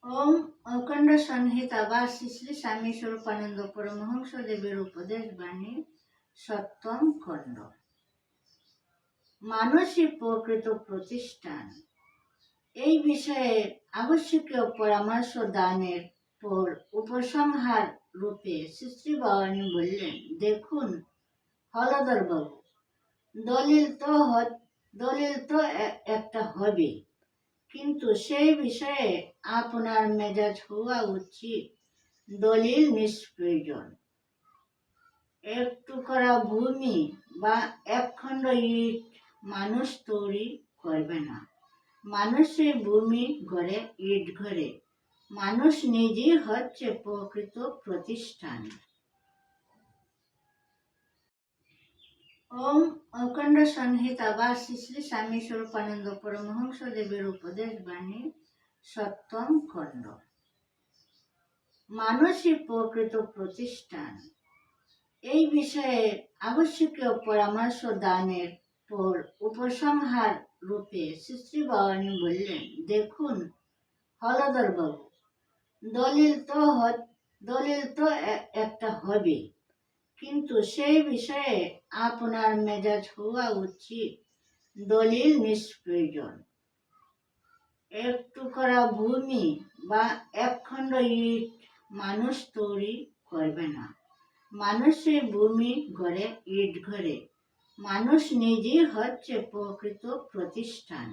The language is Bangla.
ওম অখণ্ড সংহিতা বা শ্রী শ্রী স্বামী স্বরূপানন্দ পরমহংস দেবের উপদেশ বাণী সপ্তম খণ্ড। মানুষই প্রকৃত প্রতিষ্ঠান। এই বিষয়ে আবশ্যকীয় পরামর্শ দানের পর উপসংহার রূপে শ্রী শ্রী ভবানী বললেন, দেখুন হলধর বাবু, দলিল তো একটা হবে, কিন্তু সেই বিষয়ে আপনার মেজাজ হওয়া উচিত দলিল নিষ্প্রয়োজন। একটু করা ভূমি বা একখণ্ড ইট মানুষ তৈরি করবে না। মানুষের ভূমি গড়ে, ইট গড়ে। মানুষ নিজেই হচ্ছে প্রকৃত প্রতিষ্ঠান। ওম অখণ্ড সংহিতা বা শ্রী শ্রী স্বামী স্বরূপানন্দ পরমহংস দেবের উপদেশ বাণী সপ্তম খণ্ড। মানুষই প্রকৃত প্রতিষ্ঠান। এই বিষয়ে আবশ্যকীয় পরামর্শ দানের পর উপসংহার রূপে শ্রী শ্রী ভবানী বললেন, দেখুন হলধর বাবু, দলিল তো একটা হবে, কিন্তু সেই বিষয়ে আপনার মেজাজ হওয়া উচিত দলিল নিষ্প্রয়োজন। একটু করা ভূমি বা একখণ্ড ইট মানুষ তৈরি করবে না। মানুষের ভূমি গড়ে, ইট গড়ে। মানুষ নিজেই হচ্ছে প্রকৃত প্রতিষ্ঠান।